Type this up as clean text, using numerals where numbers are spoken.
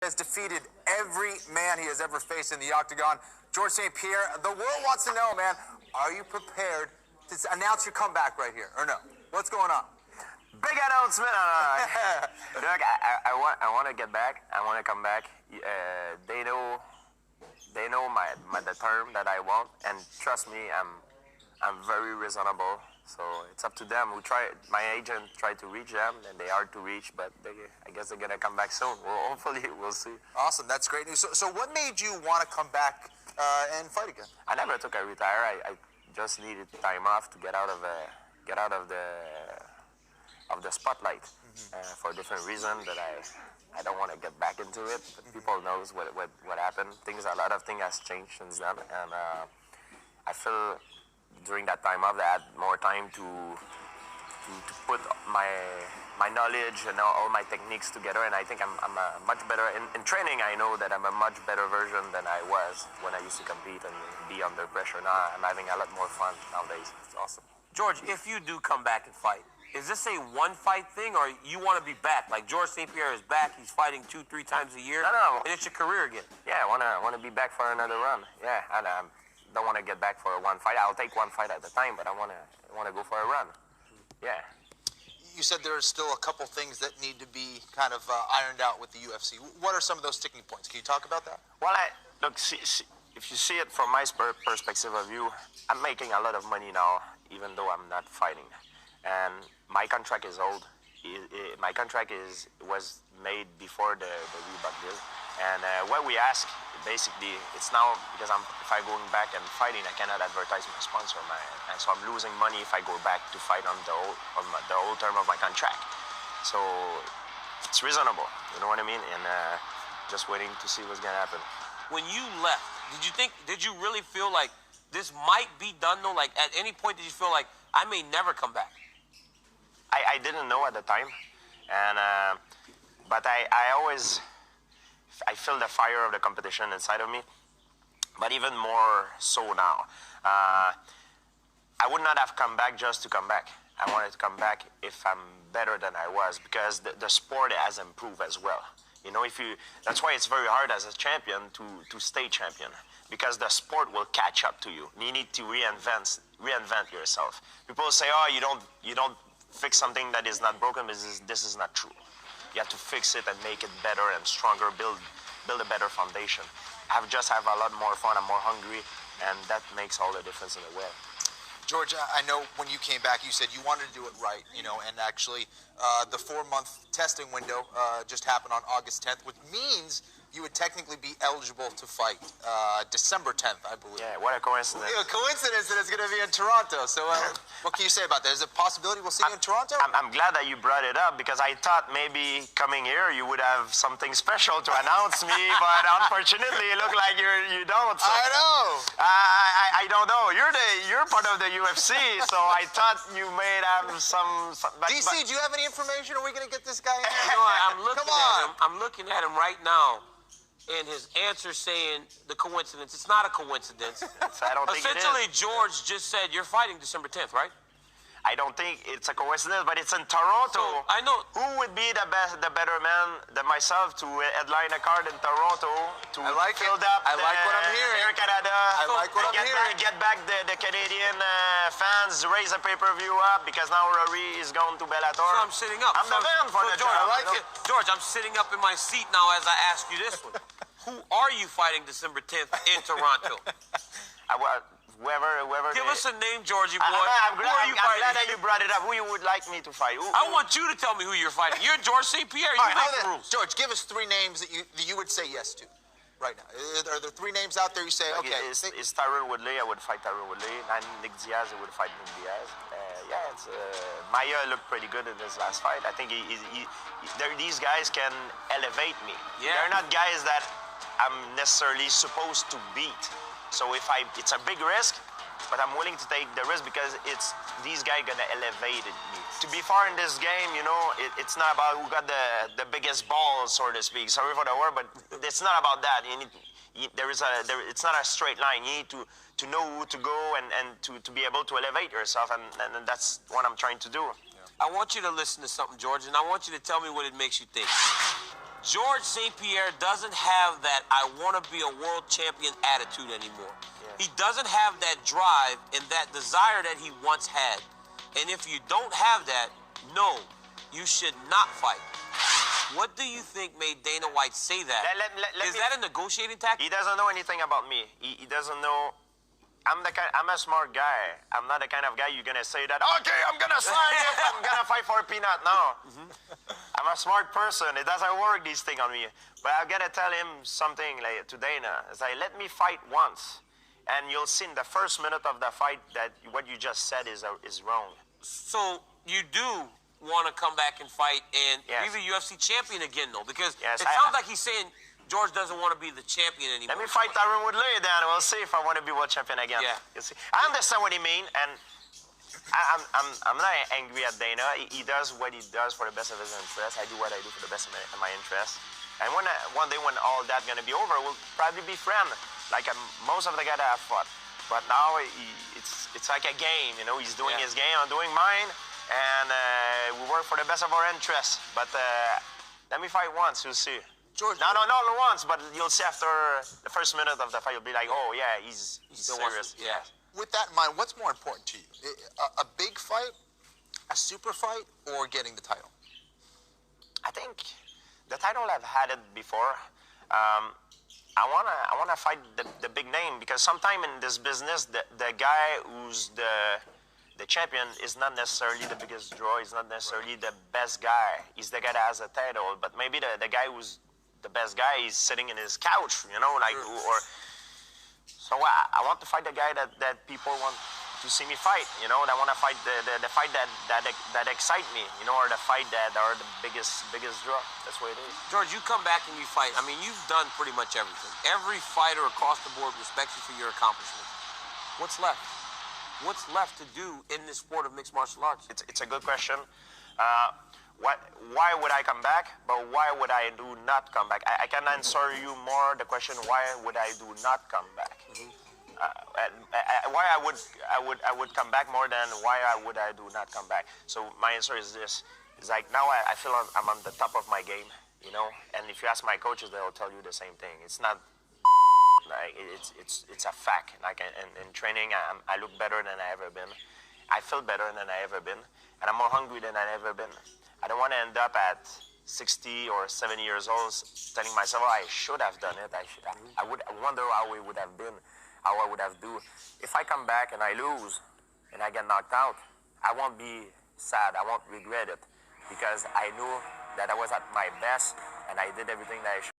has defeated every man he has ever faced in the octagon. George St-Pierre, the world wants to know, man, are you prepared to announce your comeback right here, or no? What's going on? Big announcement! Look, I want to get back. I want to come back. They know the term that I want, and trust me, I'm very reasonable. So it's up to them. My agent tried to reach them, and they are to reach, but I guess they're gonna come back soon. Well, hopefully, we'll see. Awesome, that's great news. So what made you want to come back and fight again? I never took a retire. I just needed time off to get out of the spotlight for a different reason that I don't want to get back into it. But people knows what happened. A lot of things has changed since then, and I feel during that time off, I had more time to put my knowledge and all my techniques together, and I think I'm a much better in training. I know that I'm a much better version than I was when I used to compete and be under pressure. Now I'm having a lot more fun nowadays. It's awesome. George, if you do come back and fight, is this a one-fight thing, or you want to be back? Like George St-Pierre is back, he's fighting 2-3 times a year, No. and it's your career again. Yeah, I wanna be back for another run. Yeah, and don't want to get back for one fight. I'll take one fight at a time, but I want to go for a run. Yeah. You said there are still a couple things that need to be kind of ironed out with the UFC. What are some of those sticking points? Can you talk about that? Well, look, if you see it from my perspective of view, I'm making a lot of money now, even though I'm not fighting. And my contract is old. My contract was made before the Reebok deal. And what we ask, basically, it's now because if I going back and fighting, I cannot advertise my sponsor, and so I'm losing money if I go back to fight on the old term of my contract. So it's reasonable, you know what I mean? And just waiting to see what's gonna happen. When you left, did you really feel like this might be done though? Like at any point did you feel like I may never come back? I didn't know at the time, and but I feel the fire of the competition inside of me, but even more so now. I would not have come back just to come back. I wanted to come back if I'm better than I was, because the sport has improved as well. You know, that's why it's very hard as a champion to stay champion, because the sport will catch up to you. You need to reinvent yourself. People say, oh, you don't fix something that is not broken. This is not true. You have to fix it and make it better and stronger, build a better foundation. I just have a lot more fun, I'm more hungry, and that makes all the difference in the world. George, I know when you came back, you said you wanted to do it right, you know, and actually the 4-month testing window just happened on August 10th, which means you would technically be eligible to fight December 10th, I believe. Yeah, what a coincidence. A coincidence that it's going to be in Toronto. So what can you say about that? Is it a possibility we'll see you in Toronto? I'm glad that you brought it up, because I thought maybe coming here you would have something special to announce me, but unfortunately it looked like you don't. So I know. I don't know. You're part of the UFC, so I thought you may have some DC, do you have any information? Are we going to get this guy in? You know, I'm looking at him right now. And his answer saying the coincidence. It's not a coincidence. I don't think it is. Essentially, George just said you're fighting December 10th, right? I don't think it's a coincidence, but it's in Toronto. So, I know. Who would be the better man than myself to headline a card in Toronto to I like fill it. up I like what I'm hearing. Air Canada. I like what I'm hearing. Get back the Canadian fans, raise the pay-per-view up, because now Rory is going to Bellator. So I'm sitting up. I'm the man for the George, job. I like it. George, I'm sitting up in my seat now as I ask you this one. Who are you fighting December 10th in Toronto? Whoever. Give us a name, Georgie boy. I'm glad that you you brought it up. Who you would like me to fight? I want you to tell me who you're fighting. You're George St-Pierre. You make the rules. George, give us 3 names that you would say yes to right now. Are there 3 names out there you say, okay? It's Tyron Woodley. I would fight Tyron Woodley. And Nick Diaz, I would fight Nick Diaz. Maia looked pretty good in his last fight. I think these guys can elevate me. Yeah. They're not guys that I'm necessarily supposed to beat. So it's a big risk, but I'm willing to take the risk because these guys gonna elevate me. To be far in this game, you know, it's not about who got the biggest balls, so to speak. Sorry for the word, but it's not about that. It's not a straight line. You need to know who to go and to be able to elevate yourself, and that's what I'm trying to do. I want you to listen to something, George, and I want you to tell me what it makes you think. George St-Pierre doesn't have that I want to be a world champion attitude anymore. Yeah. He doesn't have that drive and that desire that he once had. And if you don't have that, no, you should not fight. What do you think made Dana White say that? Is that a negotiating tactic? He doesn't know anything about me. He doesn't know. I'm a smart guy. I'm not the kind of guy you're gonna say that, okay, I'm gonna sign if I'm gonna fight for a peanut. No. I'm a smart person. It doesn't work, these things on me. But I gotta tell him something like to Dana. It's like, let me fight once. And you'll see in the first minute of the fight that what you just said is wrong. So you do want to come back and fight and Yes. be the UFC champion again, though? Because Yes, it sounds like he's saying George doesn't want to be the champion anymore. Let me fight Tyron Woodley, then we'll see if I want to be world champion again. Yeah. You see, I understand what he means, and I'm not angry at Dana. He does what he does for the best of his interest. I do what I do for the best of my interest. And one day when all that's gonna be over, we'll probably be friends, like most of the guys that I've fought. But now it's like a game, you know. He's doing his game, I'm doing mine, and we work for the best of our interests. But let me fight once, you'll see. George, No, not once, but you'll see after the first minute of the fight, you'll be like, oh yeah, he's serious. Yeah. with that in mind, what's more important to you? A big fight, a super fight, or getting the title? I think the title I've had it before. I wanna fight the big name, because sometime in this business, the guy who's the champion is not necessarily the biggest draw. He's not necessarily the best guy. He's the guy that has a title, but maybe the guy who's the best guy is sitting in his couch, you know, like or. So I want to fight the guy that people want to see me fight, you know. I want to fight the fight that excite me, you know, or the fight that are the biggest draw. That's what it is. George, you come back and you fight. I mean, you've done pretty much everything. Every fighter across the board respects you for your accomplishments. What's left? What's left to do in this sport of mixed martial arts? It's a good question. Why would I come back? But why would I do not come back? I can answer you more the question, why would I do not come back? Why I would come back more than why would I do not come back. So my answer is this: it's like now I feel I'm on the top of my game, you know. And if you ask my coaches, they'll tell you the same thing. It's not like it's a fact. Like in training, I look better than I ever been. I feel better than I ever been, and I'm more hungry than I ever been. I don't want to end up at 60 or 70 years old telling myself, oh, I should have done it. I wonder how it would have been, how I would have do. If I come back and I lose and I get knocked out, I won't be sad. I won't regret it, because I knew that I was at my best and I did everything that I should.